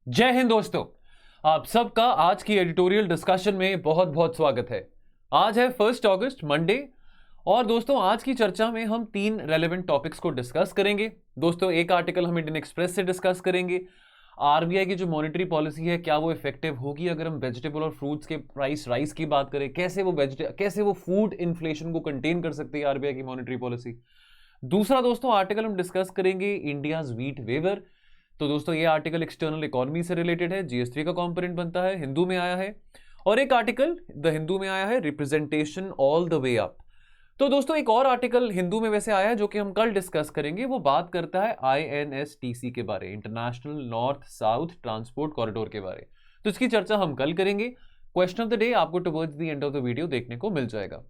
जय हिंद दोस्तों। आप सबका आज की एडिटोरियल डिस्कशन में बहुत बहुत स्वागत है। आज है 1 अगस्त मंडे और दोस्तों आज की चर्चा में हम 3 रेलेवेंट टॉपिक्स को डिस्कस करेंगे। दोस्तों एक आर्टिकल हम इंडियन एक्सप्रेस से डिस्कस करेंगे। आरबीआई की जो मॉनेटरी पॉलिसी है क्या वो इफेक्टिव होगी अगर हम वेजिटेबल और फ्रूट्स के प्राइस राइज की बात करें, कैसे वो फूड इन्फ्लेशन को कंटेन कर सकती है आरबीआई की मॉनेटरी पॉलिसी। दूसरा दोस्तों आर्टिकल हम डिस्कस करेंगे इंडियाज व्हीट वेवर। तो दोस्तों ये आर्टिकल एक्सटर्नल इकोनॉमी से रिलेटेड है, जीएसटी का कंपोनेंट बनता है, हिंदू में आया है। और एक आर्टिकल द हिंदू में आया है representation all the way up. तो दोस्तों एक और आर्टिकल हिंदू में वैसे आया है जो कि हम कल डिस्कस करेंगे, वो बात करता है आईएनएसटीसी के बारे, international north south transport corridor के बारे। तो इसकी चर्चा हम कल करेंगे। क्वेश्चन ऑफ द डे आपको towards the end of the video देखने को मिल जाएगा।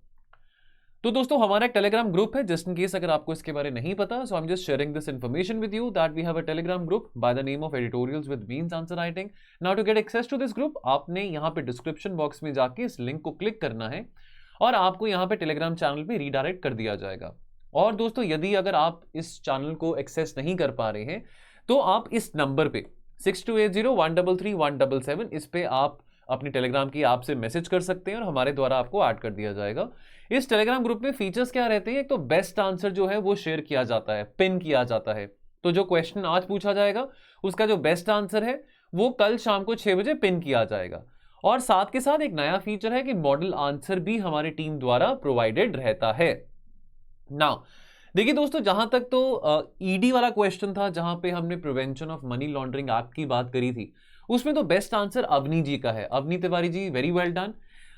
तो दोस्तों हमारा एक टेलीग्राम ग्रुप है, जस्ट इन केस अगर आपको इसके बारे नहीं पता, so I am just sharing this information with you that we have a Telegram group by the name of Editorials with beans answer writing. Now to get access to this group आपने यहाँ पे description box में जाके इस link को click करना है और आपको यहाँ पे टेलीग्राम चैनल पे रीडायरेक्ट कर दिया जाएगा। और दोस्तों यदि अगर आप इस चैनल को एक्सेस नहीं कर पा रहे हैं तो आप इस नंबर पे 6280133177 इस पे आप अपनी टेलीग्राम की ऐप से मैसेज कर सकते हैं और हमारे द्वारा आपको ऐड कर दिया जाएगा। इस टेलीग्राम ग्रुप में फीचर्स क्या रहते हैं, एक तो बेस्ट आंसर जो है वो शेयर किया जाता है, पिन किया जाता है। तो जो क्वेश्चन आज पूछा जाएगा उसका जो बेस्ट आंसर है वो कल शाम को 6 बजे पिन किया जाएगा। और साथ के साथ एक नया फीचर है कि मॉडल आंसर भी हमारी टीम द्वारा प्रोवाइडेड रहता है। नाउ देखिए दोस्तों, जहां तक तो ईडी वाला क्वेश्चन था, जहां पे हमने prevention of money laundering act की बात करी थी, उसमें तो बेस्ट आंसर अवनी जी का है। Avani Tiwari ji, very well done.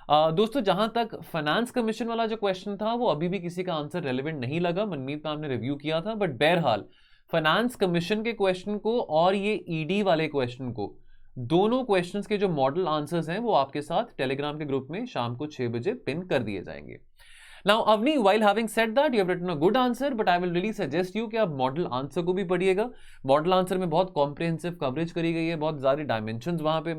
दोस्तों जहां तक फाइनेंस कमीशन वाला जो क्वेश्चन था वो अभी भी किसी का आंसर रेलेवेंट नहीं लगा, मनमीत मैम ने रिव्यू किया था, बट बहरहाल फाइनेंस कमीशन के क्वेश्चन को और ये ईडी वाले क्वेश्चन को, दोनों क्वेश्चंस के जो मॉडल आंसर्स हैं वो आपके साथ टेलीग्राम के ग्रुप में शाम को 6 बजे पिन कर दिए जाएंगे। Now, Avni, while having said that, you have written a good answer, but I will really suggest you कि आप मॉडल आंसर को भी पढ़िएगा। मॉडल आंसर में बहुत कॉम्प्रिहेंसिव कवरेज करी गई है, बहुत सारे डायमेंशंस वहाँ पे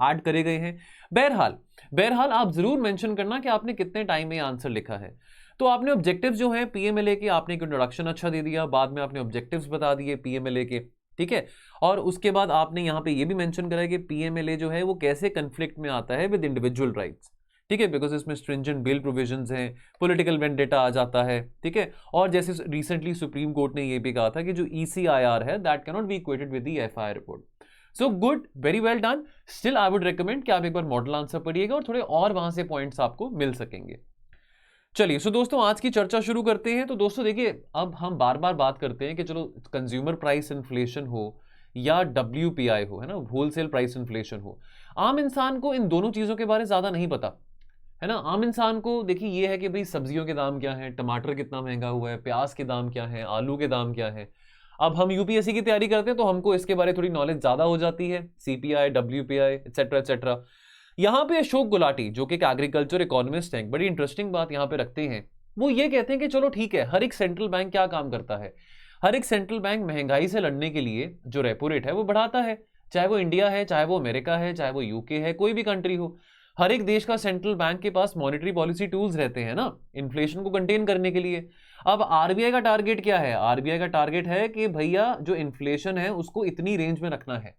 ऐड करे गए हैं। बहरहाल आप जरूर मेंशन करना कि आपने कितने टाइम में आंसर लिखा है। तो आपने ऑब्जेक्टिव्स जो हैं पीएमएलए के, आपने एक इंट्रोडक्शन अच्छा दे दिया, बाद में आपने ऑब्जेक्टिव्स बता दिए पीएमएलए के, ठीक है। और उसके बाद आपने यहाँ पे ये भी मेंशन करा कि पीएमएलए जो है वो कैसे कंफ्लिक्ट में आता है विद इंडिविजुअल राइट्स, ठीक है, बिकॉज इसमें स्ट्रिंजेंट बेल प्रोविजंस हैं, पॉलिटिकल वेंडेटा आ जाता है, ठीक है। और जैसे रिसेंटली सुप्रीम कोर्ट ने ये भी कहा था कि जो ईसीआईआर है that can not be equated with the FIR report. So good, very well done. Still I would recommend कि आप एक बार मॉडल आंसर पढ़िएगा और थोड़े और वहां से पॉइंट्स आपको मिल सकेंगे। चलिए सो दोस्तों आज की चर्चा शुरू करते हैं। तो दोस्तों देखिए, अब हम बार बार बात करते हैं कि चलो कंज्यूमर प्राइस इन्फ्लेशन हो या डब्ल्यूपीआई हो, है ना, होलसेल प्राइस इन्फ्लेशन हो, आम इंसान को इन दोनों चीजों के बारे में ज्यादा नहीं पता, है ना। आम इंसान को देखिए ये है कि भाई सब्जियों के दाम क्या है, टमाटर कितना महंगा हुआ है, प्याज के दाम क्या है, आलू के दाम क्या है। अब हम यूपीएससी की तैयारी करते हैं तो हमको इसके बारे थोड़ी नॉलेज ज्यादा हो जाती है, सीपीआई, डब्ल्यूपीआई एटसेट्रा एटसेट्रा। यहाँ पे अशोक गुलाटी जो कि एक एग्रीकल्चर इकोनॉमिस्ट हैं, बड़ी इंटरेस्टिंग बात यहाँ पे रखते हैं। वो ये कहते हैं कि चलो ठीक है, हर एक सेंट्रल बैंक क्या काम करता है, हर एक सेंट्रल बैंक महंगाई से लड़ने के लिए जो रेपो रेट है वो बढ़ाता है, चाहे वो इंडिया है, चाहे वो अमेरिका है, चाहे वो यूके है, कोई भी कंट्री हो। हर एक देश का सेंट्रल बैंक के पास मॉनेटरी पॉलिसी टूल्स रहते हैं ना, इन्फ्लेशन को कंटेन करने के लिए। अब आरबीआई का टारगेट क्या है? आरबीआई का टारगेट है कि भैया जो इन्फ्लेशन है उसको इतनी रेंज में रखना है,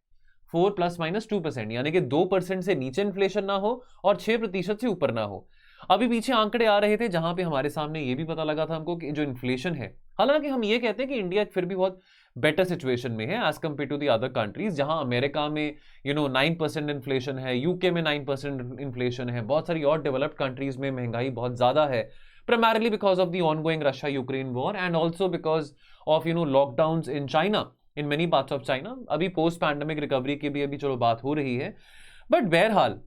4 ± 2%, यानी कि 2% से नीचे इन्फ्लेशन ना हो और 6% से ऊपर ना हो। अभी पीछे आंकड़े आ रहे थे जहां पे हमारे सामने ये भी पता लगा था हमको कि जो इन्फ्लेशन है, हालांकि हम ये कहते हैं कि इंडिया फिर भी बहुत बेटर सिचुएशन में है as compare to the other countries, जहां अमेरिका में 9% इन्फ्लेशन है, यूके में 9% इन्फ्लेशन है, बहुत सारी और डेवलप्ड कंट्रीज में महंगाई बहुत ज्यादा है, primarily because of the ongoing Russia-Ukraine war and also because of lockdowns in China, in many parts of China। अभी पोस्ट पैंडेमिक रिकवरी की भी अभी चलो बात हो रही है, बट बहरहाल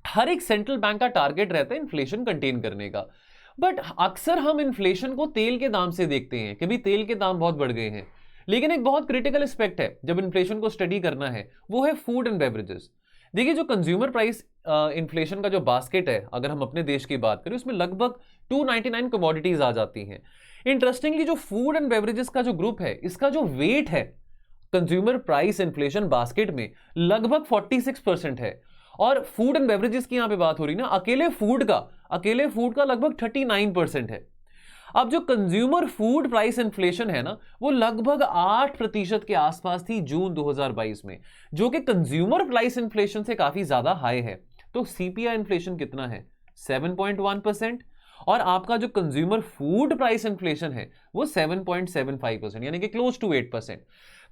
हर एक सेंट्रल बैंक का टारगेट रहता है इन्फ्लेशन कंटेन करने का। बट अक्सर हम इन्फ्लेशन को तेल के दाम से देखते हैं कि भाई तेल के दाम बहुत बढ़ गए हैं, लेकिन एक बहुत क्रिटिकल एस्पेक्ट है जब इन्फ्लेशन को स्टडी करना है, वो है फूड एंड बेवरेजेस। देखिए जो कंज्यूमर प्राइस इन्फ्लेशन का जो बास्केट है, अगर हम अपने देश की बात करें, उसमें लगभग 299 कमोडिटीज आ जाती हैं। इंटरेस्टिंगली जो फूड एंड बेवरेजेस का जो ग्रुप है, इसका जो वेट है कंज्यूमर प्राइस इन्फ्लेशन बास्केट में लगभग 46% है। और फूड एंड बेवरेजेस की यहां पे बात हो रही ना, अकेले फूड का लगभग 39% है। अब जो कंज्यूमर फूड प्राइस इन्फ्लेशन है ना, वो लगभग 8% के आसपास थी जून 2022 में, जो कि कंज्यूमर प्राइस इन्फ्लेशन से काफी ज्यादा हाई है। तो सीपीआई इन्फ्लेशन कितना है? 7.1%। और आपका जो कंज्यूमर फूड प्राइस इन्फ्लेशन है वो 7.75%, यानी कि क्लोज टू 8%।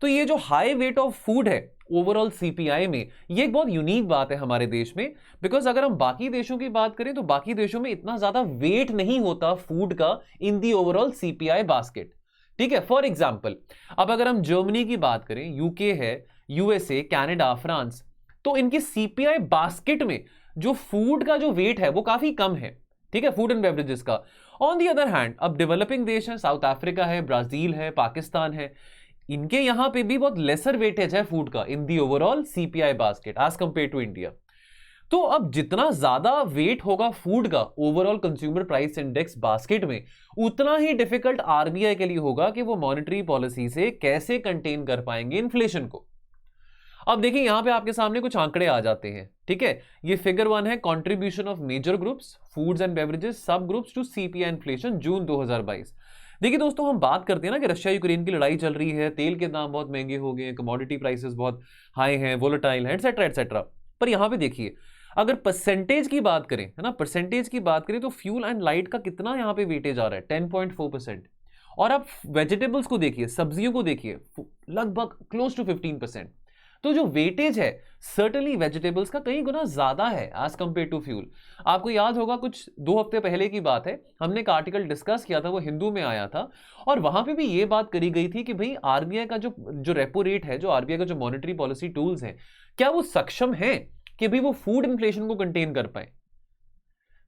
तो ये जो हाई वेट ऑफ फूड है ओवरऑल सीपीआई में, ये एक बहुत यूनिक बात है हमारे देश में। बिकॉज अगर हम बाकी देशों की बात करें तो बाकी देशों में इतना ज्यादा वेट नहीं होता फूड का in the overall CPI basket. ठीक है, फॉर एग्जाम्पल अब अगर हम जर्मनी की बात करें, यूके है, यूएसए, कनाडा, फ्रांस, तो इनकी सीपीआई बास्केट में जो फूड का जो वेट है वो काफी कम है। ठीक है, फूड एंड बेवरेजेस का। ऑन दी अदर हैंड अब डेवलपिंग देश है, साउथ अफ्रीका है, ब्राजील है, पाकिस्तान है, इनके यहां पे भी बहुत लेसर वेटेज है फूड का in the overall CPI basket as compare to India. तो अब जितना ज्यादा वेट होगा फूड का overall consumer price index basket में, उतना ही डिफिकल्ट आरबीआई के लिए होगा कि वो मॉनेटरी पॉलिसी से कैसे कंटेन कर पाएंगे इन्फ्लेशन को। अब देखिए यहां पे आपके सामने कुछ आंकड़े आ जाते हैं। ठीक है, ये फिगर 1 है, contribution of major groups foods and beverages sub groups to CPI inflation June 2022। देखिए दोस्तों, हम बात करते हैं ना कि रशिया यूक्रेन की लड़ाई चल रही है, तेल के दाम बहुत महंगे हो गए हैं, कमोडिटी प्राइसेस बहुत हाई हैं, वोलेटाइल है, एटसेट्रा एटसेट्रा। पर यहां पे देखिए अगर परसेंटेज की बात करें, है ना, परसेंटेज की बात करें तो फ्यूल एंड लाइट का कितना यहां पे वेटेज आ रहा है? 10.4%। और आप वेजिटेबल्स को देखिए, सब्जियों को देखिए, लगभग क्लोज टू 15%। तो जो वेटेज है सर्टेनली वेजिटेबल्स का कई गुना ज्यादा है एज कंपेयर टू फ्यूल। आपको याद होगा कुछ 2 हफ्ते पहले की बात है, हमने एक आर्टिकल डिस्कस किया था, वो हिंदू में आया था, और वहां पे भी ये बात करी गई थी कि भाई आरबीआई का जो रेपो रेट है, जो आरबीआई का जो मॉनेटरी पॉलिसी टूल्स हैं, क्या वो सक्षम है कि भाई वो फूड इन्फ्लेशन को कंटेन कर पाए।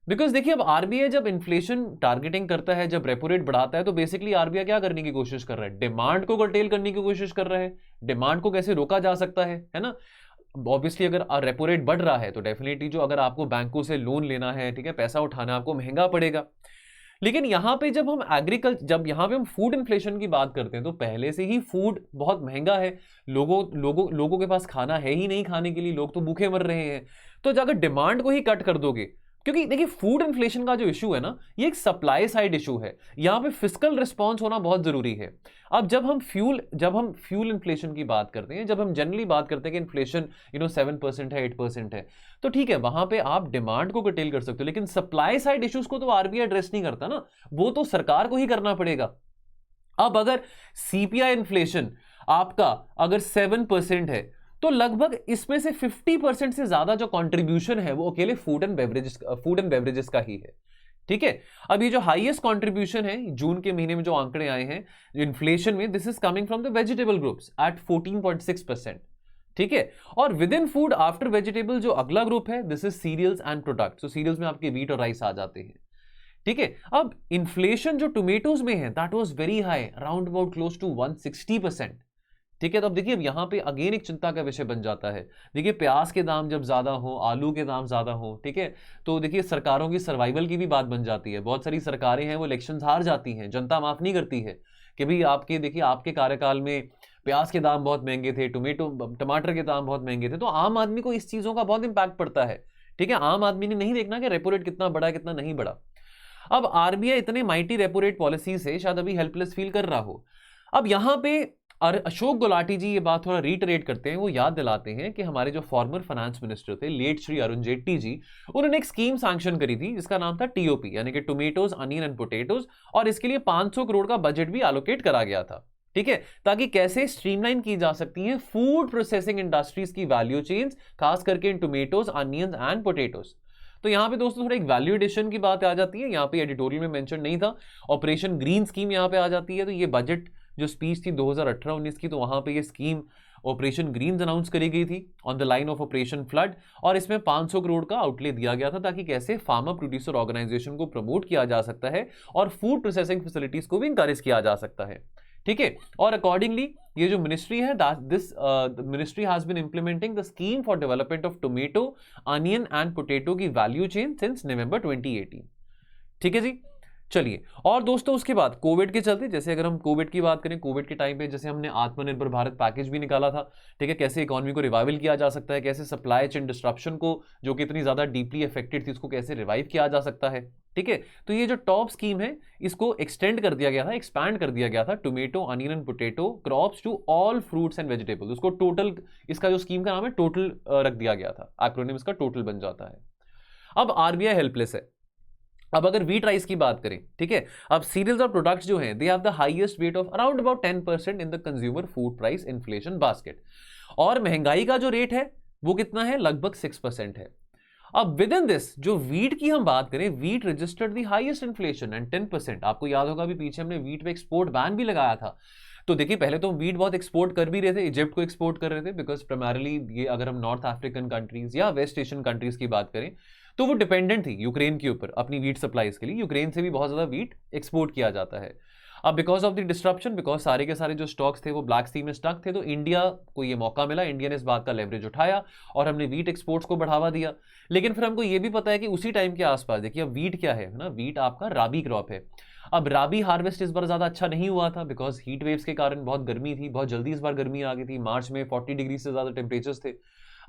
बिकॉज देखिए अब आरबीआई जब इन्फ्लेशन टारगेटिंग करता है, जब रेपो रेट बढ़ाता है, तो बेसिकली आरबीआई क्या करने की कोशिश कर रहा है? डिमांड को कर्टेल करने की कोशिश कर रहा है। डिमांड को कैसे रोका जा सकता है ना। ऑब्वियसली अगर रेपो रेट बढ़ रहा है तो डेफिनेटली जो अगर आपको बैंकों से लोन लेना है, ठीक है, पैसा उठाना आपको महंगा पड़ेगा। लेकिन यहां पे जब हम जब यहां पे हम फूड इन्फ्लेशन की बात करते हैं तो पहले से ही फूड बहुत महंगा है, लोगों के पास खाना है ही नहीं खाने के लिए, लोग तो भूखे मर रहे हैं। तो अगर डिमांड को ही कट कर दोगे, क्योंकि देखिए फूड इन्फ्लेशन का जो इशू है ना, ये एक सप्लाई साइड इशू है, यहां पे फिस्कल रिस्पांस होना बहुत जरूरी है। अब जब हम फ्यूल इन्फ्लेशन की बात करते हैं, जब हम जनरली बात करते हैं कि इन्फ्लेशन 7% है, 8% है, तो ठीक है, वहां पे आप डिमांड को कर्टेल कर सकते हो, लेकिन सप्लाई साइड इश्यूज को तो आरबीआई एड्रेस नहीं करता ना, वो तो सरकार को ही करना पड़ेगा। अब अगर सीपीआई इन्फ्लेशन आपका अगर 7% है, तो लगभग इसमें से 50% से ज्यादा जो कंट्रीब्यूशन है वो अकेले फूड एंड बेवरेजेस का ही है। ठीक है, अब ये जो हाईएस्ट कंट्रीब्यूशन है जून के महीने में जो आंकड़े आए हैं इन्फ्लेशन में, this is coming from the vegetable groups at 14.6%। ठीक है, और within food after vegetable जो अगला ग्रुप है, this is cereals and products. तो सीरियल्स में आपके व्हीट और राइस आ जाते हैं। ठीक है, अब इन्फ्लेशन जो टोमेटोज में है that was very high, around about close to 160%। ठीक है, तो अब देखिए अब यहां पे अगेन एक चिंता का विषय बन जाता है। देखिए प्याज के दाम जब ज्यादा हो, आलू के दाम ज्यादा हो, ठीक है, तो देखिए सरकारों की सर्वाइवल की भी बात बन जाती है। बहुत सारी सरकारें हैं वो इलेक्शंस हार जाती हैं, जनता माफ नहीं करती है कि भाई आपके कार्यकाल में प्याज के दाम बहुत महंगे थे, टमाटर के दाम बहुत महंगे थे। तो आम आदमी को इस चीजों का बहुत इंपैक्ट पड़ता है। ठीक है, आम आदमी ने नहीं देखना कि रेपो रेट कितना बढ़ा कितना नहीं बढ़ा। अब आरबीआई इतने माइटी रेपो रेट पॉलिसी से शायद अभी हेल्पलेस फील कर रहा हो। अब यहां पे और अशोक गुलाटी जी ये बात थोड़ा रीटरेट करते हैं, वो याद दिलाते हैं कि हमारे जो फॉर्मर फाइनेंस मिनिस्टर थे लेट श्री अरुण जेटली जी, उन्होंने एक स्कीम सैंक्शन करी थी जिसका नाम था टीओपी, यानी कि टोमेटोज, अनियन एंड पोटैटोज, और इसके लिए 500 करोड़ का बजट भी एलोकेट करा गया था। ठीक है, ताकि कैसे स्ट्रीमलाइन की जा सकती है फूड प्रोसेसिंग इंडस्ट्रीज की वैल्यू चेन्स, खास करके इन टोमेटोज, अनियंस एंड पोटैटोज। तो यहाँ पे दोस्तों थोड़ा एक वैल्यू एडिशन की बात आ जाती है, यहाँ पे एडिटोरियल में मेंशन नहीं था। ऑपरेशन ग्रीन स्कीम यहाँ पे आ जाती है। तो ये बजट जो स्पीच थी 2018-19 की, तो वहां पे ये स्कीम ऑपरेशन ग्रीन अनाउंस करी गई थी on the line of operation flood, और इसमें 500 करोड़ का आउटले दिया गया था ताकि कैसे फार्मर प्रोड्यूसर ऑर्गेनाइजेशन को प्रमोट किया जा सकता है और फूड प्रोसेसिंग फैसिलिटीज को भी इंकरेज किया जा सकता है। ठीक है, और अकॉर्डिंगली ये जो मिनिस्ट्री है, this ministry has been implementing the scheme for development of tomato, onion and potato की वैल्यू चेन सिंस नवंबर 2018। ठीक है जी, चलिए। और दोस्तों उसके बाद कोविड के चलते, जैसे अगर हम कोविड की बात करें, कोविड के टाइम पे जैसे हमने आत्मनिर्भर भारत पैकेज भी निकाला था। ठीक है, कैसे इकोनॉमी को रिवाइवल किया जा सकता है, कैसे सप्लाई चेन डिस्ट्रप्शन को जो कि इतनी ज्यादा डीपली अफेक्टेड थी उसको कैसे रिवाइव किया जा सकता है। ठीक है। तो ये जो टॉप स्कीम है इसको एक्सटेंड कर दिया गया था, एक्सपैंड कर दिया गया था tomato, onion and potato crops to all fruits and vegetables. उसको टोटल, इसका जो स्कीम का नाम है टोटल रख दिया गया था, एक्रोनिम इसका टोटल बन जाता है। अब आरबीआई हेल्पलेस है। अब अगर व्हीट राइस की बात करें, ठीक है, अब सीरियल्स और प्रोडक्ट्स जो हैं they have the highest weight of around about 10% in the consumer food price inflation basket. और महंगाई का जो रेट है वो कितना है, लगभग 6% है। अब विद इन दिस जो वीट की हम बात करें, wheat registered the highest inflation and 10%। आपको याद होगा अभी पीछे हमने वीट पे एक्सपोर्ट बैन भी लगाया था। तो देखिए पहले तो हम वीट बहुत एक्सपोर्ट कर भी रहे थे, इजिप्ट को एक्सपोर्ट कर रहे थे, बिकॉज प्राइमरली ये अगर हम नॉर्थ अफ्रीकन कंट्रीज या वेस्ट एशियन कंट्रीज की बात करें तो वो डिपेंडेंट थी यूक्रेन के ऊपर अपनी वीट सप्लाईज के लिए। यूक्रेन से भी बहुत ज्यादा वीट एक्सपोर्ट किया जाता है। अब because of the disruption, because सारे के सारे जो स्टॉक्स थे वो ब्लैक सी में स्टक थे, तो इंडिया को ये मौका मिला, इंडिया ने इस बात का लेवरेज उठाया और हमने वीट एक्सपोर्ट्स को बढ़ावा दिया। लेकिन फिर हमको ये भी पता है कि उसी टाइम के आसपास देखिए अब वीट क्या है ना, वीट आपका राबी क्रॉप है। अब राबी हार्वेस्ट इस बार ज्यादा अच्छा नहीं हुआ था बिकॉज हीट वेव्स के कारण बहुत गर्मी थी, बहुत जल्दी इस बार गर्मी आ गई थी, मार्च में 40 डिग्री से ज्यादा टेम्परेचर्स थे।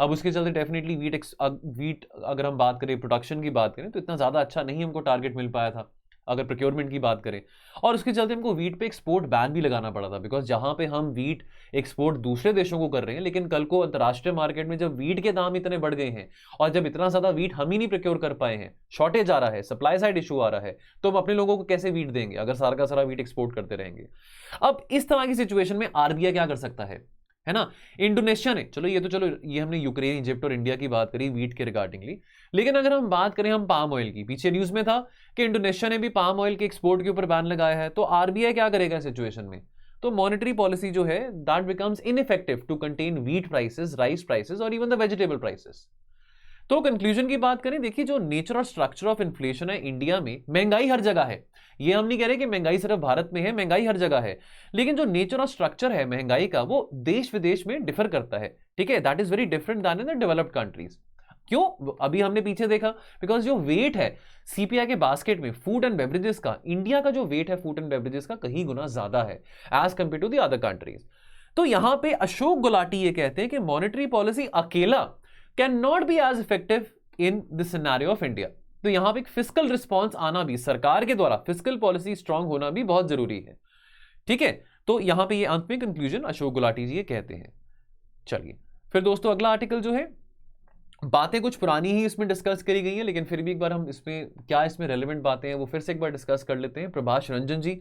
अब उसके चलते डेफिनेटली वीट अगर हम बात करें, प्रोडक्शन की बात करें, तो इतना ज़्यादा अच्छा नहीं हमको टारगेट मिल पाया था अगर प्रोक्योरमेंट की बात करें। और उसके चलते हमको वीट पे एक्सपोर्ट बैन भी लगाना पड़ा था, बिकॉज जहां पे हम वीट एक्सपोर्ट दूसरे देशों को कर रहे हैं, लेकिन कल को अंतर्राष्ट्रीय मार्केट में जब वीट के दाम इतने बढ़ गए हैं और जब इतना ज़्यादा वीट हम ही नहीं प्रोक्योर कर पाए हैं, शॉर्टेज आ रहा है, सप्लाई साइड इशू आ रहा है, तो हम अपने लोगों को कैसे वीट देंगे अगर सारा का सारा वीट एक्सपोर्ट करते रहेंगे। अब इस तरह की सिचुएशन में आरबीआई क्या कर सकता है ना। इंडोनेशिया ने, चलो ये हमने यूक्रेन, इजिप्ट और इंडिया की बात करी वीट के रिगार्डिंगली, लेकिन अगर हम बात करें हम पाम ऑयल की, पीछे न्यूज में था कि इंडोनेशिया ने भी पाम ऑयल के एक्सपोर्ट के ऊपर बैन लगाया है। तो आरबीआई क्या करेगा सिचुएशन में, तो मॉनेटरी पॉलिसी जो है that becomes ineffective to contain wheat prices, rice prices और इवन द वेजिटेबल प्राइसेस। तो कंक्लूजन की बात करें, देखिए जो नेचर और स्ट्रक्चर ऑफ इन्फ्लेशन है इंडिया में, महंगाई हर जगह है, ये हम नहीं कह रहे कि महंगाई सिर्फ भारत में है, महंगाई हर जगह है, लेकिन जो नेचर और स्ट्रक्चर है महंगाई का वो देश विदेश में डिफर करता है, ठीक है, that is very different than in the developed countries. क्यों, अभी हमने पीछे देखा, बिकॉज जो वेट है सीपीआई के बास्केट में फूड एंड बेवरेजेस का, इंडिया का जो वेट है फूड एंड बेवरेजेस का कहीं गुना ज्यादा है as compare to the other countries. तो यहां पे अशोक गुलाटी ये कहते हैं कि मॉनेटरी पॉलिसी अकेला can not be as effective in the scenario of India. तो यहां पे एक फिस्कल रिस्पॉन्स आना भी, सरकार के द्वारा फिस्कल पॉलिसी स्ट्रांग होना भी बहुत जरूरी है, ठीक है। तो यहां पे ये अंत में कंक्लूजन अशोक गुलाटी जी ये कहते हैं। चलिए फिर दोस्तों अगला आर्टिकल जो है, बातें कुछ पुरानी ही इसमें डिस्कस करी गई है, लेकिन फिर भी एक बार हम इसमें क्या इसमें रेलेवेंट बातें हैं वो फिर से एक बार डिस्कस कर लेते हैं। प्रभाष रंजन जी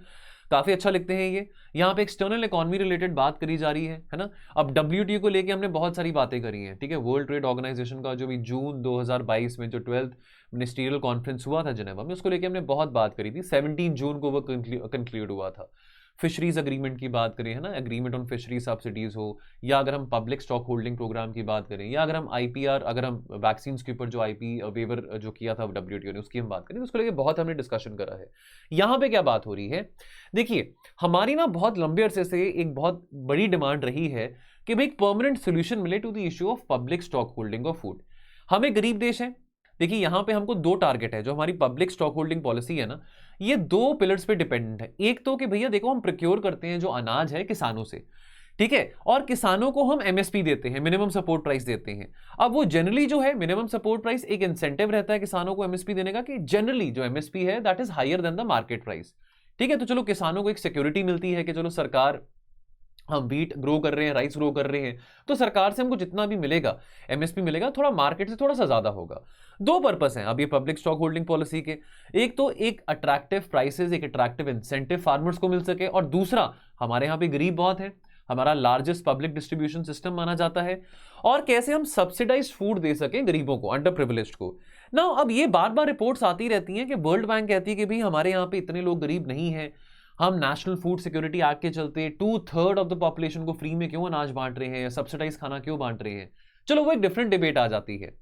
काफी अच्छा लिखते हैं ये, यहाँ पे एक्सटर्नल इकोनॉमी रिलेटेड बात करी जा रही है ना। अब WTO को लेके हमने बहुत सारी बातें करी हैं, ठीक है, वर्ल्ड ट्रेड ऑर्गेनाइजेशन का जो भी जून 2022 में जो 12th मिनिस्ट्रियल कॉन्फ्रेंस हुआ था जिनेवा में, उसको लेके हमने बहुत बात करी थी। 17 जून को वो कंक्लूड हुआ था। फिशरीज अग्रीमेंट की बात करें, है ना, एग्रीमेंट ऑन फिशरी सब्सिडीज हो, या अगर हम पब्लिक स्टॉक होल्डिंग प्रोग्राम की बात करें, या अगर हम IPR, अगर हम वैक्सीन के ऊपर जो IP वेवर जो किया था WTO ने उसकी हम बात करें, उसको लेके बहुत हमने डिस्कशन करा है। यहाँ पे क्या बात हो रही है, देखिए हमारी ना बहुत लंबे अरसे से एक बहुत बड़ी डिमांड रही है कि भाई एक परमानेंट सोल्यूशन मिले to the issue of public stock holding of food. हम एक गरीब देश है, देखिए यहां पे हमको दो टारगेट है, जो हमारी पब्लिक स्टॉक होल्डिंग पॉलिसी है ना, ये दो पिलर्स पे डिपेंडेंट है। एक तो कि भैया देखो हम प्रोक्योर करते हैं जो अनाज है किसानों से, ठीक है, और किसानों को हम MSP देते हैं, मिनिमम सपोर्ट प्राइस देते हैं। अब वो जनरली जो है मिनिमम सपोर्ट प्राइस एक इंसेंटिव रहता है किसानों को MSP देने का, कि जनरली जो MSP है that is higher than the market price, ठीक है। तो चलो किसानों को एक सिक्योरिटी मिलती है कि चलो सरकार, हम व्हीट ग्रो कर रहे हैं, राइस ग्रो कर रहे हैं, तो सरकार से हमको जितना भी मिलेगा MSP मिलेगा, थोड़ा मार्केट से थोड़ा सा ज्यादा होगा। दो पर्पस हैं अब ये पब्लिक स्टॉक होल्डिंग पॉलिसी के, एक तो एक अट्रैक्टिव प्राइसेस, एक अट्रैक्टिव इंसेंटिव फार्मर्स को मिल सके, और दूसरा हमारे यहाँ पे गरीब बहुत है, हमारा लार्जेस्ट पब्लिक डिस्ट्रीब्यूशन सिस्टम माना जाता है, और कैसे हम सब्सिडाइज्ड फूड दे सकें गरीबों को, अंडर प्रिविलेज्ड को ना। अब ये बार बार रिपोर्ट्स आती रहती हैं कि वर्ल्ड बैंक कहती है कि भाई हमारे यहाँ पे इतने लोग गरीब नहीं हैं, हम नेशनल फूड सिक्योरिटी एक्ट के चलते 2/3 ऑफ द पॉपुलेशन को फ्री में क्यों अनाज बांट रहे हैं या सब्सिडाइज खाना क्यों बांट रहे हैं। चलो वो एक डिफरेंट डिबेट आ जाती है,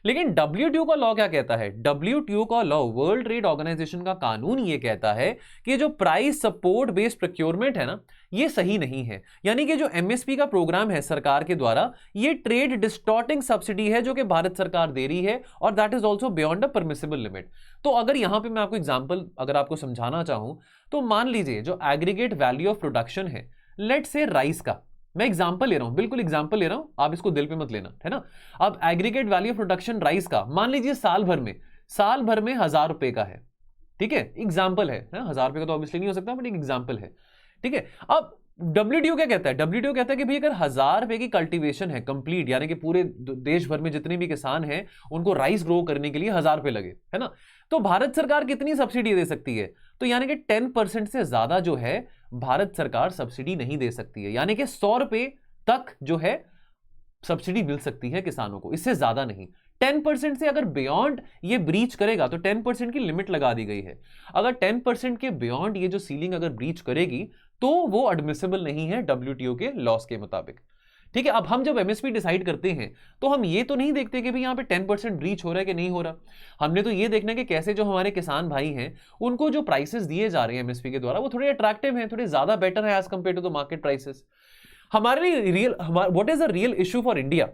लेकिन WTO का लॉ क्या कहता है, WTO का लॉ, वर्ल्ड ट्रेड ऑर्गेनाइजेशन का कानून ये कहता है कि जो प्राइस सपोर्ट बेस्ड प्रोक्योरमेंट है ना, ये सही नहीं है। यानी कि जो MSP का प्रोग्राम है सरकार के द्वारा, ये ट्रेड डिस्टॉर्टिंग सब्सिडी है जो कि भारत सरकार दे रही है, और that is also beyond the permissible limit. तो अगर यहां पे मैं आपको एग्जांपल अगर आपको समझाना चाहूं, तो मान लीजिए जो एग्रीगेट वैल्यू ऑफ प्रोडक्शन है, लेट से राइस का, मैं एग्जांपल ले रहा हूं, बिल्कुल एग्जांपल ले रहा हूं, आप इसको दिल पे मत लेना, है ना। अब aggregate value of production rice का मान लीजिए साल भर में 1000 रुपए का है, ठीक है, एग्जाम्पल है, 1000 रुपये का तो ऑब्वियसली नहीं हो सकता, बट एक एग्जाम्पल है। ठीक है, अब WTO क्या कहता है? WTO कहता है कि भाई अगर 1000 रुपए की कल्टीवेशन है कंप्लीट, यानी कि पूरे देश भर में जितने भी किसान हैं उनको राइस ग्रो करने के लिए 1000 रुपए लगे, है ना, तो भारत सरकार कितनी सब्सिडी दे सकती है? तो यानी कि 10% से ज्यादा जो है भारत सरकार सब्सिडी नहीं दे सकती है, यानी कि 100 रुपए तक जो है सब्सिडी मिल सकती है किसानों को, इससे ज्यादा नहीं। 10% से अगर बियॉन्ड ये ब्रीच करेगा तो 10% की लिमिट लगा दी गई है। अगर 10% के बियॉन्ड ये जो सीलिंग अगर ब्रीच करेगी तो वो एडमिसिबल नहीं है WTO के लॉस के मुताबिक। ठीक है, अब हम जब MSP डिसाइड करते हैं तो हम ये तो नहीं देखते कि भाई यहाँ पे 10% ब्रीच हो रहा है कि नहीं हो रहा, हमने तो ये देखना है कि कैसे जो हमारे किसान भाई हैं उनको जो प्राइसेस दिए जा रहे हैं MSP के द्वारा वो थोड़े अट्रैक्टिव हैं, थोड़े ज्यादा बेटर है as compare to the market prices. हमारे लिए what is the real issue for India?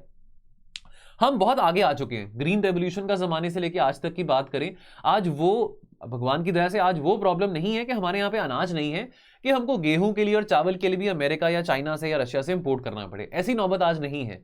हम बहुत आगे आ चुके हैं, ग्रीन रेवोल्यूशन का जमाने से लेकर आज तक की बात करें, आज वो भगवान की दया से आज वो प्रॉब्लम नहीं है कि हमारे यहाँ पे अनाज नहीं है कि हमको गेहूं के लिए और चावल के लिए भी अमेरिका या चाइना से या रशिया से इंपोर्ट करना पड़े, ऐसी नौबत आज नहीं है।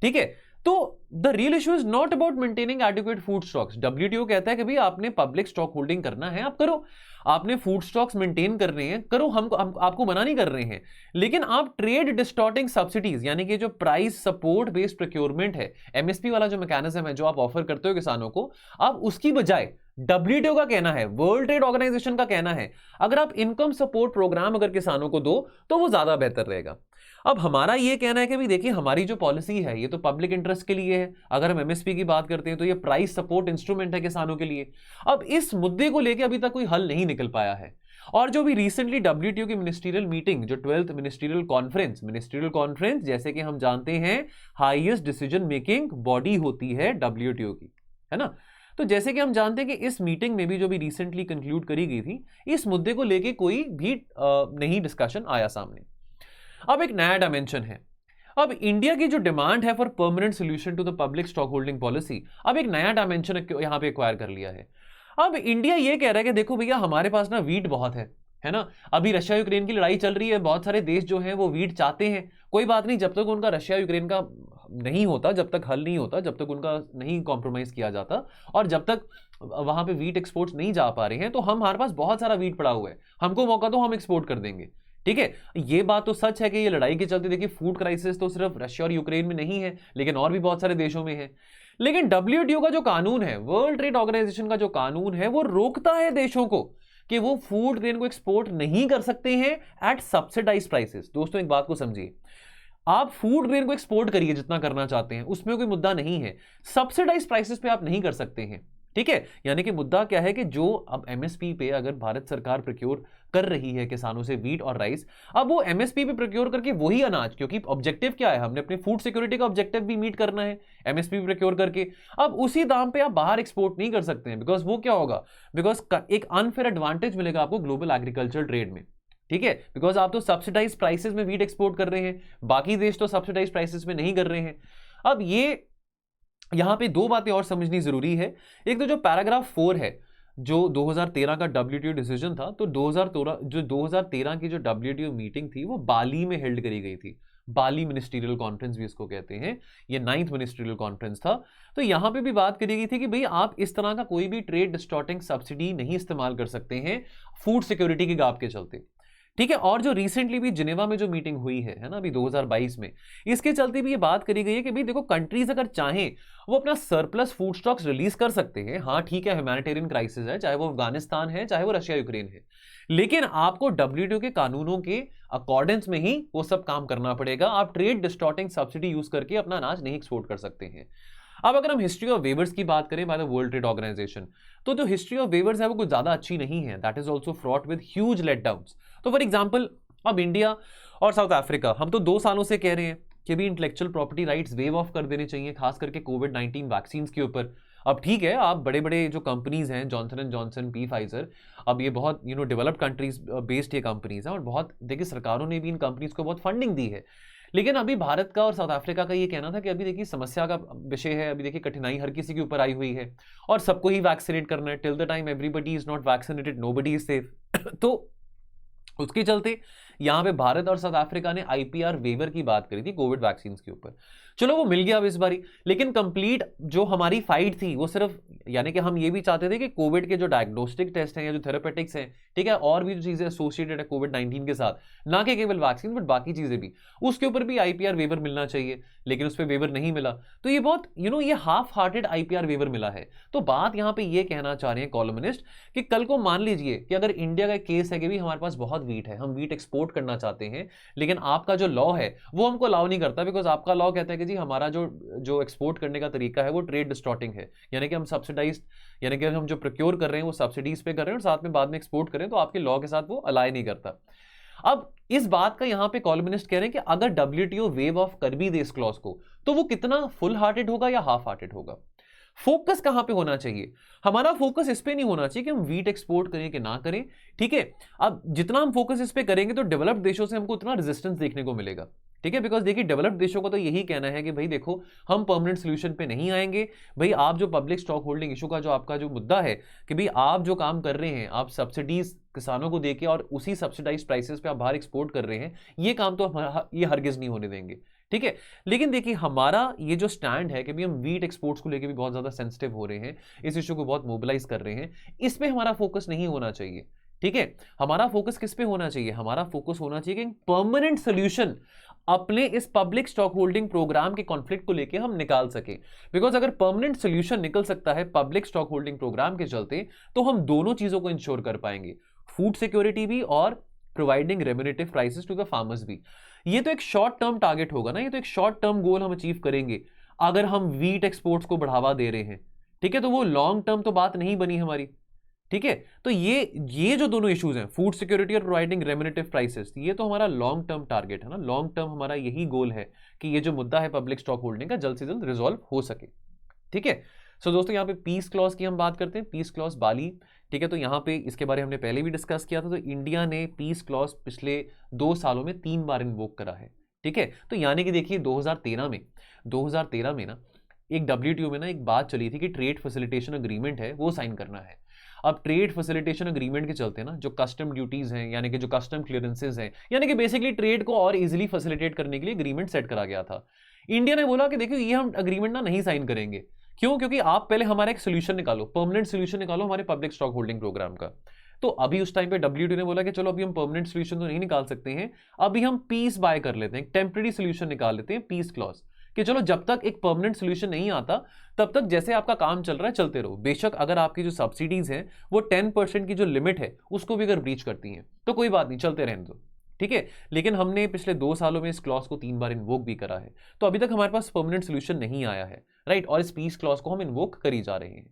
ठीक है, तो the real issue is not about maintaining adequate food stocks. WTO कहता है कि भाई आपने पब्लिक स्टॉक होल्डिंग करना है, आप करो, आपने फूड स्टॉक्स मेंटेन कर रहे हैं, करो, हम आपको मना नहीं कर रहे हैं, लेकिन आप ट्रेड डिस्टॉर्टिंग सब्सिडीज यानी कि जो प्राइस सपोर्ट बेस्ड प्रोक्योरमेंट है, MSP वाला जो मैकेनिज्म है जो आप ऑफर करते हो किसानों को, आप उसकी बजाय WTO का कहना है, वर्ल्ड ट्रेड ऑर्गेनाइजेशन का कहना है, अगर आप इनकम सपोर्ट प्रोग्राम अगर किसानों को दो तो वो ज्यादा बेहतर रहेगा। अब हमारा ये कहना है कि भाई देखिए हमारी जो पॉलिसी है ये तो पब्लिक इंटरेस्ट के लिए है, अगर हम MSP की बात करते हैं तो ये प्राइस सपोर्ट इंस्ट्रूमेंट है किसानों के लिए। अब इस मुद्दे को लेकर अभी तक कोई हल नहीं निकल पाया है, और जो भी रिसेंटली WTO की मिनिस्ट्रियल मीटिंग, जो 12th मिनिस्ट्रियल कॉन्फ्रेंस जैसे कि हम जानते हैं हाईएस्ट डिसीजन मेकिंग बॉडी होती है WTO की, है ना, तो जैसे कि हम जानते हैं कि इस मीटिंग में भी जो भी रिसेंटली कंक्लूड करी गई थी, इस मुद्दे को लेके कोई भी नई डिस्कशन आया सामने। अब एक नया डायमेंशन है, अब इंडिया की जो डिमांड है for permanent solution to the public stock holding policy, अब एक नया डायमेंशन यहां पे एक्वायर कर लिया है। अब इंडिया ये कह रहा है कि देखो भैया हमारे पास ना वीट बहुत है ना, अभी रशिया यूक्रेन की लड़ाई चल रही है, बहुत सारे देश जो हैं वो वीट चाहते हैं, कोई बात नहीं, जब तक उनका रशिया यूक्रेन का नहीं होता, जब तक हल नहीं होता, जब तक उनका नहीं कॉम्प्रोमाइज किया जाता, और जब तक वहां पे वीट एक्सपोर्ट्स नहीं जा पा रहे हैं, तो हमारे पास बहुत सारा वीट पड़ा हुआ है, हमको मौका दो, हम एक्सपोर्ट कर देंगे। ठीक है, ये बात तो सच है कि ये लड़ाई के चलते देखिए फूड क्राइसिस तो सिर्फ रशिया और यूक्रेन में नहीं है, लेकिन और भी बहुत सारे देशों में है। लेकिन WTO का जो कानून है, वर्ल्ड ट्रेड ऑर्गेनाइजेशन का जो कानून है, वो रोकता है देशों को कि वो फूड ग्रेन को एक्सपोर्ट नहीं कर सकते हैं एट सब्सिडाइज प्राइसेस। दोस्तों एक बात को समझिए, आप फूड ग्रेन को एक्सपोर्ट करिए जितना करना चाहते हैं, उसमें कोई मुद्दा नहीं है, सब्सिडाइज प्राइसेस पे आप नहीं कर सकते हैं। ठीक है, यानी कि मुद्दा क्या है कि जो अब MSP पे अगर भारत सरकार प्रोक्योर कर रही है किसानों से वीट और राइस, अब वो MSP पे प्रोक्योर करके वही अनाज, क्योंकि ऑब्जेक्टिव क्या है, हमने अपने फूड सिक्योरिटी का ऑब्जेक्टिव भी मीट करना है MSP पे प्रोक्योर करके, अब उसी दाम पे आप बाहर एक्सपोर्ट नहीं कर सकते हैं, बिकॉज वो क्या होगा, बिकॉज एक अनफेयर एडवांटेज मिलेगा आपको ग्लोबल एग्रीकल्चर ट्रेड में। ठीक है, बिकॉज आप तो सब्सिडाइज प्राइसेस में वीट एक्सपोर्ट कर रहे हैं, बाकी देश तो सब्सिडाइज प्राइसेस में नहीं कर रहे हैं। अब ये यहां पे दो बातें और समझनी जरूरी है, एक तो जो पैराग्राफ 4 है जो 2013 का WTO डिसीजन था, तो 2013 की जो WTO मीटिंग थी वो बाली में हेल्ड करी गई थी, बाली मिनिस्ट्रियल कॉन्फ्रेंस भी इसको कहते हैं, ये 9th मिनिस्ट्रियल कॉन्फ्रेंस था। तो यहां पे भी बात करी गई थी कि भाई आप इस तरह का कोई भी ट्रेड डिस्टॉर्टिंग सब्सिडी नहीं इस्तेमाल कर सकते हैं फूड सिक्योरिटी के गैप के चलते। ठीक है, और जो रिसेंटली भी जिनेवा में जो मीटिंग हुई है ना, अभी 2022 में, इसके चलते भी ये बात करी गई है कि भाई देखो कंट्रीज अगर चाहें वो अपना सरप्लस फूड स्टॉक्स रिलीज कर सकते हैं। हाँ ठीक है, ह्यूमैनिटेरियन क्राइसिस है, चाहे वो अफगानिस्तान है चाहे वो रशिया यूक्रेन है, लेकिन आपको WTO के कानूनों के अकॉर्डेंस में ही वो सब काम करना पड़ेगा। आप ट्रेड डिस्टॉर्टिंग सब्सिडी यूज करके अपना अनाज नहीं एक्सपोर्ट कर सकते हैं। अब अगर हम हिस्ट्री ऑफ वेवर्स की बात करें by the World Trade Organization, तो जो हिस्ट्री ऑफ वेवर्स है वो कुछ ज्यादा अच्छी नहीं है, that is also fraught with huge let downs. तो फॉर एग्जाम्पल अब इंडिया और साउथ अफ्रीका, हम तो 2 सालों से कह रहे हैं कि भी intellectual property rights wave of कर देने चाहिए, खास करके कोविड-19 वैक्सीन के ऊपर। अब ठीक है, आप बड़े बड़े जो कंपनीज हैं, जॉनसन एंड जॉनसन, फाइजर, अब ये बहुत डेवलप्ड कंट्रीज बेस्ड ये कंपनीज हैं, और बहुत देखिए सरकारों ने भी इन कंपनीज को बहुत फंडिंग दी है। लेकिन अभी भारत का और साउथ अफ्रीका का ये कहना था कि अभी देखिए समस्या का विषय है, अभी देखिए कठिनाई हर किसी के ऊपर आई हुई है और सबको ही वैक्सीनेट करना है, till the time everybody is not vaccinated nobody is safe. तो उसके चलते यहां पे भारत और साउथ अफ्रीका ने IPR वेवर की बात करी थी कोविड वैक्सीन के ऊपर। चलो वो मिल गया अब इस बारी, लेकिन कंप्लीट जो हमारी फाइट थी वो सिर्फ, यानी कि हम ये भी चाहते थे कि कोविड के जो डायग्नोस्टिक टेस्ट हैं या जो थेरेपेटिक्स हैं, ठीक है, और भी जो चीजें एसोसिएटेड है कोविड-19 के साथ, ना कि केवल वैक्सीन बट बाकी चीजें भी, उसके ऊपर भी आईपीआर वेवर मिलना चाहिए, लेकिन उस पर वेवर नहीं मिला। तो ये बहुत ये हाफ हार्टेड आईपीआर वेवर मिला है। तो बात यहां पे ये कहना चाह रहे हैं कॉलमनिस्ट कि कल को मान लीजिए कि अगर इंडिया का केस है कि भी हमारे पास बहुत वीट है, हम वीट एक्सपोर्ट करना चाहते हैं, लेकिन आपका जो लॉ है वो हमको अलाउ नहीं करता, बिकॉज आपका लॉ कहता है कि जी हमारा जो एक्सपोर्ट करने का तरीका है वो ट्रेड डिस्टॉर्टिंग है, यानी कि हम सब्सिडाइज, यानी कि हम जो प्रोक्योर कर रहे हैं वो सब्सिडीज पे कर रहे हैं और साथ में बाद में एक्सपोर्ट करें, तो आपके लॉ के साथ वो अलाइ नहीं करता। अब इस बात का यहां पे कॉलमनिस्ट कह रहे हैं कि अगर डब्ल्यूटीओ वेव ऑफ कर भी दे इस क्लॉज को, तो वो कितना फुल हार्टेड होगा या हाफ हार्टेड होगा। फोकस कहां पे होना चाहिए, हमारा फोकस इस पे नहीं होना चाहिए कि हम वीट एक्सपोर्ट करें कि ना करें, ठीक है। अब जितना हम फोकस इस पे करेंगे तो डेवलप्ड देशों से हमको उतना रेजिस्टेंस देखने को मिलेगा, ठीक है, बिकॉज देखिए डेवलप्ड देशों का तो यही कहना है कि भाई देखो हम परमानेंट सोल्यूशन पे नहीं आएंगे, भाई आप जो पब्लिक स्टॉक होल्डिंग इशू का जो आपका जो मुद्दा है कि भाई आप जो काम कर रहे हैं, आप सब्सिडीज किसानों को देके और उसी सब्सिडाइज प्राइसेस पे आप बाहर एक्सपोर्ट कर रहे हैं, ये काम तो ये हरगिज नहीं होने देंगे, ठीक है। लेकिन देखिए हमारा ये जो स्टैंड है कि भी हम वीट एक्सपोर्ट्स को लेकर भी बहुत ज्यादा सेंसिटिव हो रहे हैं, इस इशू को बहुत मोबिलाइज कर रहे हैं, इस पे हमारा फोकस नहीं होना चाहिए, ठीक है। हमारा फोकस किस पे होना चाहिए, हमारा फोकस होना चाहिए कि परमानेंट सोल्यूशन अपने इस पब्लिक स्टॉक होल्डिंग प्रोग्राम के कॉन्फ्लिक्ट को लेकर हम निकाल सके, बिकॉज अगर परमानेंट सोल्यूशन निकल सकता है पब्लिक स्टॉक होल्डिंग प्रोग्राम के चलते, तो हम दोनों चीजों को इंश्योर कर पाएंगे, फूड सिक्योरिटी भी और providing remunerative prices to the farmers भी। ये तो एक शॉर्ट टर्म टारगेट होगा ना, ये तो एक शॉर्ट टर्म गोल हम अचीव करेंगे अगर हम वीट एक्सपोर्ट्स को बढ़ावा दे रहे हैं, ठीक है। तो वो लॉन्ग टर्म तो बात नहीं बनी हमारी, ठीक है। तो ये जो दोनों इश्यूज हैं, फूड सिक्योरिटी और प्रोवाइडिंग रेम्युनेटिव प्राइसेस, ये तो हमारा लॉन्ग टर्म टारगेट है ना, लॉन्ग टर्म हमारा यही गोल है कि ये जो मुद्दा है पब्लिक स्टॉक होल्डिंग का जल्द से जल्द रिजॉल्व हो सके, ठीक है। सो दोस्तों यहाँ पे पीस क्लॉज की हम बात करते हैं, पीस क्लॉज बाली, ठीक है। तो यहाँ पे इसके बारे में हमने पहले भी डिस्कस किया था, तो इंडिया ने पीस क्लॉज पिछले 2 सालों में 3 बार इन्वोक करा है, ठीक है। तो यानी कि देखिए 2013 में ना एक डब्ल्यूटीओ में ना एक बात चली थी कि ट्रेड फैसिलिटेशन अग्रीमेंट है वो साइन करना है। अब ट्रेड फैसिलिटेशन अग्रीमेंट के चलते ना जो कस्टम ड्यूटीज हैं, यानी कि जो कस्टम क्लियरेंसेज हैं, यानी कि बेसिकली ट्रेड को और इजीली फैसिलिटेट करने के लिए अग्रीमेंट सेट करा गया था। इंडिया ने बोला कि देखिए ये हम अग्रीमेंट ना नहीं साइन करेंगे, क्यों, क्योंकि आप पहले हमारा एक सोल्यूशन निकालो, परमानेंट सोल्यूशन निकालो हमारे पब्लिक स्टॉक होल्डिंग प्रोग्राम का। तो अभी उस टाइम पे डब्ल्यूटीओ ने बोला कि चलो अभी हम परमानेंट सोल्यूशन तो नहीं निकाल सकते हैं, अभी हम पीस बाय कर लेते हैं, टेम्पररी सोल्यूशन निकाल लेते हैं, पीस क्लॉज, कि चलो जब तक एक परमानेंट सोल्यूशन नहीं आता तब तक जैसे आपका काम चल रहा है चलते रहो, बेशक अगर आपकी जो सब्सिडीज हैं वो 10% की जो लिमिट है उसको भी अगर ब्रीच करती हैं तो कोई बात नहीं, चलते रहने दो, ठीक है। लेकिन हमने पिछले 2 सालों में इस क्लॉज को 3 बार इन्वोक भी करा है, तो अभी तक हमारे पास परमानेंट सोल्यूशन नहीं आया है, राइट, और इस पीस क्लॉज को हम इन्वोक करी जा रहे हैं।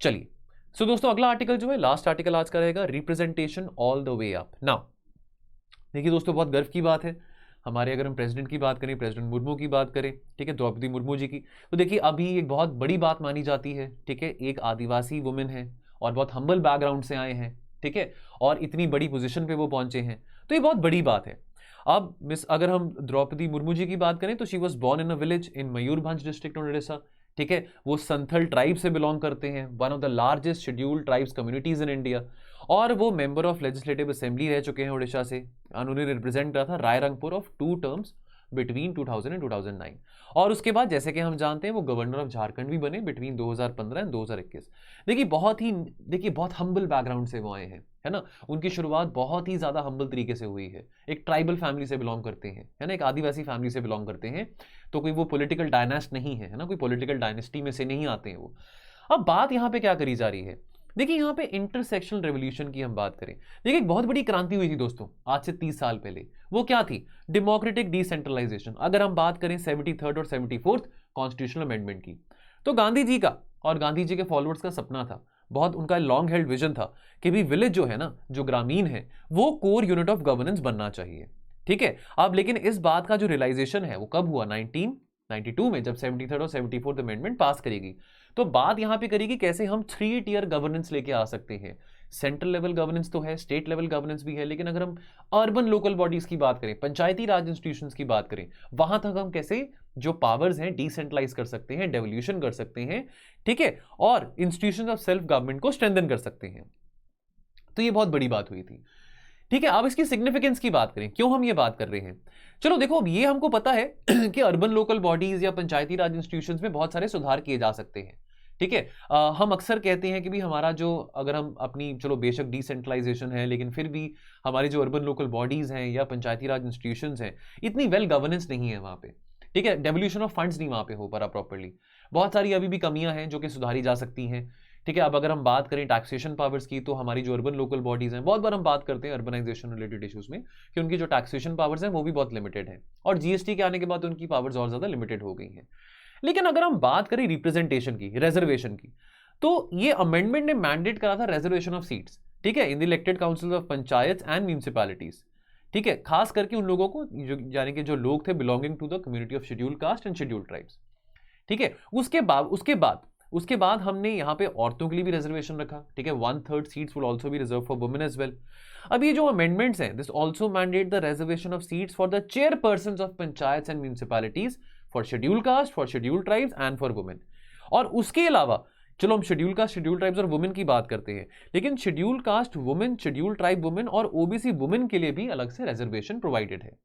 चलिए सो दोस्तों अगला आर्टिकल जो है, लास्ट आर्टिकल आज का रहेगा, representation all the way up. Now देखिए दोस्तों बहुत गर्व की बात है हमारे, अगर हम प्रेसिडेंट की बात करें, प्रेसिडेंट मुर्मू की बात करें, ठीक है, द्रौपदी मुर्मू जी की, तो देखिए अभी एक बहुत बड़ी बात मानी जाती है, ठीक है, एक आदिवासी वुमेन है और बहुत हम्बल बैकग्राउंड से आए हैं, ठीक है, और इतनी बड़ी पोजीशन पे वो पहुंचे हैं, तो ये बहुत बड़ी बात है। अब मिस अगर हम द्रौपदी मुर्मू जी की बात करें तो she was born in a village in Mayurbhanj district of Odisha, ठीक है, वो संथल ट्राइब से बिलोंग करते हैं, one of the largest scheduled tribes communities in India, और वो मेंबर ऑफ लेजिस्लेटिव असेंबली रह चुके हैं उड़ीसा से, उन्होंने रिप्रेजेंट करा था Rairangpur of 2 terms between 2000 and 2009, और उसके बाद जैसे कि हम जानते हैं वो गवर्नर ऑफ झारखंड भी बने बिटवीन 2015 एंड 2021। देखिए बहुत हम्बल बैकग्राउंड से वो आए हैं, है ना, उनकी शुरुआत बहुत ही ज्यादा हम्बल तरीके से हुई है, एक ट्राइबल फैमिली से बिलोंग करते हैं, है ना, एक आदिवासी फैमिली से बिलोंग करते हैं, तो कोई वो पॉलिटिकल डायनेस्ट नहीं है ना, कोई पॉलिटिकल डायनेस्टी में से नहीं आते हैं वो। अब बात यहाँ पे क्या करी जा रही है, देखिए यहाँ पे इंटरसेक्शनल रेवोल्यूशन की हम बात करें, देखिए एक बहुत बड़ी क्रांति हुई थी दोस्तों आज से 30 साल पहले, वो क्या थी, डेमोक्रेटिक डिसेंट्रलाइजेशन। अगर हम बात करें 73rd और 74th कॉन्स्टिट्यूशनल अमेंडमेंट की, तो गांधी जी का और गांधी जी के फॉलोअर्स का सपना था, बहुत उनका लॉन्ग हेल्ड विजन था कि भी विलेज जो है ना, जो ग्रामीण है, वो कोर यूनिट ऑफ गवर्नेंस बनना चाहिए, ठीक है। अब लेकिन इस बात का जो रियलाइजेशन है वो कब हुआ, 1992 में, जब 73rd और 74th अमेंडमेंट पास करेगी। तो बात यहां पे करेगी कैसे हम 3 टियर गवर्नेंस लेके आ सकते हैं, सेंट्रल लेवल गवर्नेंस तो है, स्टेट लेवल गवर्नेंस भी है, लेकिन अगर हम अर्बन लोकल बॉडीज की बात करें, पंचायती राज इंस्टीट्यूशंस की बात करें, वहां तक हम कैसे जो पावर्स हैं डिसेंट्रलाइज कर सकते हैं, डेवोल्यूशन कर सकते हैं, ठीक है, और इंस्टीट्यूशंस ऑफ सेल्फ गवर्नमेंट को स्ट्रेंथन कर सकते हैं। तो ये बहुत बड़ी बात हुई थी। ठीक है, अब इसकी सिग्निफिकेंस की बात करें, क्यों हम ये बात कर रहे हैं। चलो देखो, अब ये हमको पता है कि अर्बन लोकल बॉडीज या पंचायती राज इंस्टीट्यूशंस में बहुत सारे सुधार किए जा सकते हैं। ठीक है, हम अक्सर कहते हैं कि भी हमारा जो, अगर हम अपनी, चलो बेशक डिसेंट्रलाइजेशन है, लेकिन फिर भी हमारी जो अर्बन लोकल बॉडीज हैं या पंचायती राज इंस्टीट्यूशंस हैं, इतनी वेल गवर्नेंस नहीं है वहाँ पे। ठीक है, डेवल्यूशन ऑफ फंड्स नहीं वहाँ पे हो पा रहा प्रॉपर्ली, बहुत सारी अभी भी कमियां हैं जो कि सुधारी जा सकती हैं। ठीक है, अब अगर हम बात करें टैक्सेशन पावर्स की, तो हमारी जो अर्बन लोकल बॉडीज हैं, बहुत बार हम बात करते हैं अर्बनाइजेशन रिलेटेड इश्यूज में कि उनकी जो टैक्सेशन पावर्स हैं वो भी बहुत लिमिटेड है, और जीएसटी के आने के बाद उनकी पावर्स और ज्यादा लिमिटेड हो गई हैं। लेकिन अगर हम बात करें रिप्रेजेंटेशन की, रिजर्वेशन की, तो ये अमेंडमेंट ने मैंडेट करा था रिजर्वेशन ऑफ सीट्स, ठीक है, in the elected council of panchayat and municipalities. ठीक है, खास करके उन लोगों को यानी कि जो लोग थे belonging to the community of schedule caste and schedule tribes. ठीक है, उसके बाद हमने यहाँ पे औरतों के लिए भी रिजर्वेशन रखा। ठीक है, 1/3 seats will also be reserve for women as well. अब ये जो अमेंडमेंट्स हैं, this also mandate the reservation of seats for the chairpersons of panchayat and municipalities for schedule caste, for schedule tribes and for women. और उसके अलावा चलो हम schedule caste, schedule tribes और वुमेन की बात करते हैं, लेकिन schedule caste women, schedule tribe women और ओबीसी वुमेन के लिए भी अलग से रिजर्वेशन प्रोवाइडेड है।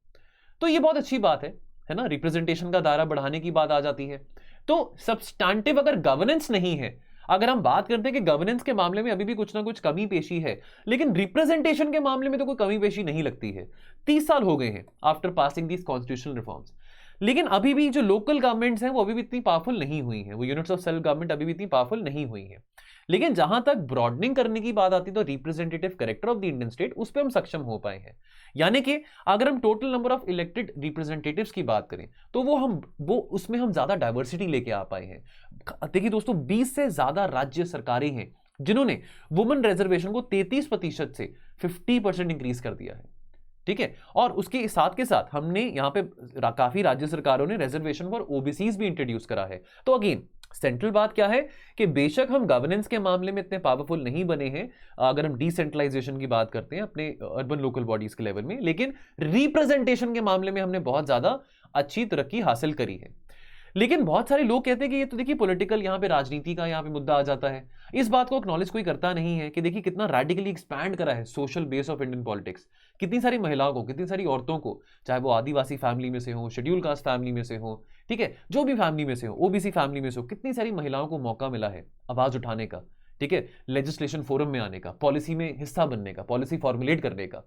तो ये बहुत अच्छी बात है ना, रिप्रेजेंटेशन का दायरा बढ़ाने की बात आ जाती है। तो सब्सटैंटिव अगर गवर्नेंस नहीं है, अगर हम बात करते हैं कि गवर्नेंस के मामले में अभी भी कुछ ना कुछ कमी पेशी है, लेकिन रिप्रेजेंटेशन के मामले में तो कोई कमी पेशी नहीं लगती है। 30 साल हो गए हैं after passing these constitutional reforms, लेकिन अभी भी जो लोकल गवर्नमेंट्स हैं वो अभी भी इतनी पावरफुल नहीं हुई हैं, वो यूनिट्स ऑफ सेल्फ गवर्नमेंट अभी भी इतनी पावरफुल नहीं हुई हैं। लेकिन जहां तक ब्रॉडनिंग करने की बात आती है तो representative character of the Indian state, उस पर हम सक्षम हो पाए हैं। यानी कि अगर हम total number of elected representatives की बात करें तो वो उसमें हम ज्यादा डाइवर्सिटी लेके आ पाए हैं। देखिए दोस्तों, 20 से ज्यादा राज्य सरकारें हैं जिन्होंने वुमेन रिजर्वेशन को 33% से 50% इंक्रीज कर दिया है। ठीक है, और उसके साथ के साथ हमने यहाँ पे काफी राज्य सरकारों ने रिजर्वेशन फॉर ओबीसीज भी इंट्रोड्यूस करा है। तो अगेन सेंट्रल बात क्या है कि बेशक हम गवर्नेंस के मामले में इतने पावरफुल नहीं बने हैं अगर हम डिसेंट्रलाइजेशन की बात करते हैं अपने अर्बन लोकल बॉडीज के लेवल में, लेकिन रिप्रेजेंटेशन के मामले में हमने बहुत ज्यादा अच्छी तरक्की हासिल करी है। लेकिन बहुत सारे लोग कहते हैं कि ये तो देखिए पॉलिटिकल, यहाँ पे राजनीति का यहाँ पे मुद्दा आ जाता है। इस बात को एक्नॉलेज कोई करता नहीं है कि देखिए कितना रैडिकली एक्सपैंड करा है social base of Indian politics. कितनी सारी महिलाओं को, कितनी सारी औरतों को, चाहे वो आदिवासी फैमिली में से हो, शेड्यूल कास्ट फैमिली में से हो, ठीक है, जो भी फैमिली में से हो, ओबीसी फैमिली में से हो, कितनी सारी महिलाओं को मौका मिला है आवाज उठाने का, ठीक है, लेजिस्लेशन फोरम में आने का, पॉलिसी में हिस्सा बनने का, पॉलिसी फॉर्मुलेट करने का।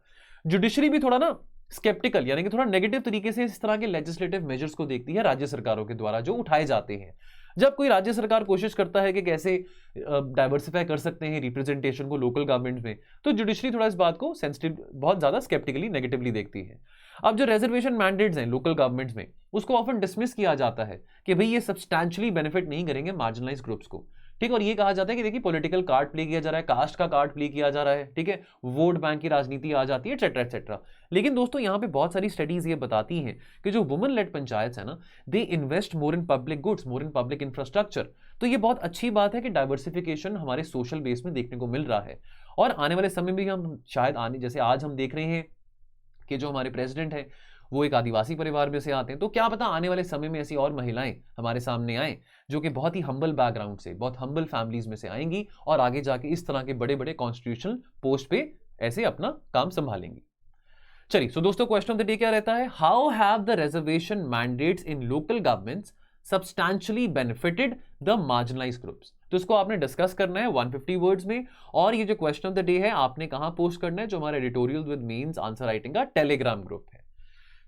जुडिशरी भी थोड़ा ना स्केप्टिकल यानी कि थोड़ा नेगेटिव तरीके से इस तरह के लेजिस्लेटिव मेजर्स को देखती है राज्य सरकारों के द्वारा जो उठाए जाते हैं। जब कोई राज्य सरकार कोशिश करता है कि कैसे डाइवर्सिफाई कर सकते हैं रिप्रेजेंटेशन को लोकल गवर्नमेंट में, तो जुडिशरी थोड़ा इस बात को सेंसिटिव, बहुत ज्यादा स्केप्टिकली, नेगेटिवली देखती है। अब जो रिजर्वेशन मैंडेट्स हैं लोकल गवर्नमेंट्स में, उसको ऑफन डिसमिस किया जाता है कि भाई ये सब्सटैंशियली बेनिफिट नहीं करेंगे मार्जिनलाइज ग्रुप्स को। ठीक, और ये कहा जाता है कि देखिए पॉलिटिकल कार्ड प्ले किया जा रहा है, कास्ट का कार्ड प्ले किया जा रहा है, ठीक है, वोट बैंक की राजनीति आ जाती है, एटसेट्रा एटसेट्रा। लेकिन दोस्तों यहाँ पे बहुत सारी स्टडीज ये बताती हैं कि जो वुमेन लेड पंचायत है ना, they invest more in public goods, more in public infrastructure. तो ये बहुत अच्छी बात है कि डाइवर्सिफिकेशन हमारे सोशल बेस में देखने को मिल रहा है। और आने वाले समय में भी हम शायद जैसे आज हम देख रहे हैं कि जो हमारे प्रेसिडेंट हैं वो एक आदिवासी परिवार में से आते हैं, तो क्या पता आने वाले समय में ऐसी और महिलाएं हमारे सामने आए जो कि बहुत ही हम्बल बैकग्राउंड से, बहुत हम्बल फैमिलीज में से आएंगी और आगे जाके इस तरह के बड़े बड़े कॉन्स्टिट्यूशनल पोस्ट पे ऐसे अपना काम संभालेंगी। चलिए, सो दोस्तों क्वेश्चन ऑफ द डे क्या रहता है, how have the reservation mandates in local governments substantially benefited the marginalised groups. तो इसको आपने डिस्कस करना है 150 वर्ड्स में, और ये जो क्वेश्चन ऑफ द डे है आपने कहां पोस्ट करना है, जो हमारे editorial with means answer writing का टेलीग्राम ग्रुप है।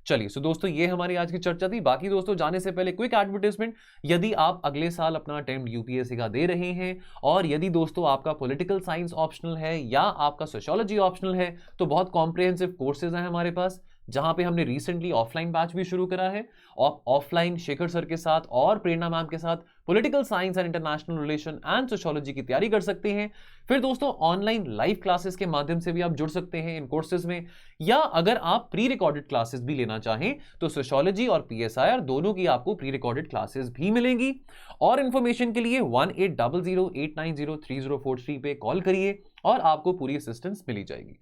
चलिए, सो दोस्तों ये हमारी आज की चर्चा थी। बाकी दोस्तों जाने से पहले क्विक एडवर्टाइजमेंट, यदि आप अगले साल अपना अटेम्प्ट यूपीएससी का दे रहे हैं और यदि दोस्तों आपका पॉलिटिकल साइंस ऑप्शनल है या आपका सोशियोलॉजी ऑप्शनल है, तो बहुत कॉम्प्रिहेंसिव कोर्सेज हैं हमारे पास, जहां पे हमने रिसेंटली ऑफलाइन बैच भी शुरू करा है। ऑफलाइन शेखर सर के साथ और प्रेरणा मैम के साथ political science and international relation and sociology की तैयारी कर सकते हैं। फिर दोस्तों ऑनलाइन लाइव क्लासेस के माध्यम से भी आप जुड़ सकते हैं इन कोर्सेज में, या अगर आप प्री रिकॉर्डेड क्लासेस भी लेना चाहें तो सोशियोलॉजी और पीएसआईआर दोनों की आपको प्री रिकॉर्डेड क्लासेस भी मिलेंगी। और इन्फॉर्मेशन के लिए 1800890303 पे कॉल करिए और आपको पूरी असिस्टेंस मिली जाएगी।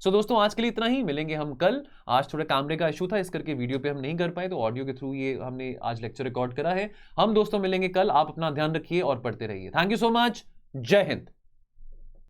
सो दोस्तों आज के लिए इतना ही, मिलेंगे हम कल। आज थोड़ा कैमरे का इशू था, इस करके वीडियो पे हम नहीं कर पाए, तो ऑडियो के थ्रू ये हमने आज लेक्चर रिकॉर्ड करा है। हम दोस्तों मिलेंगे कल, आप अपना ध्यान रखिए और पढ़ते रहिए। थैंक यू सो मच, जय हिंद।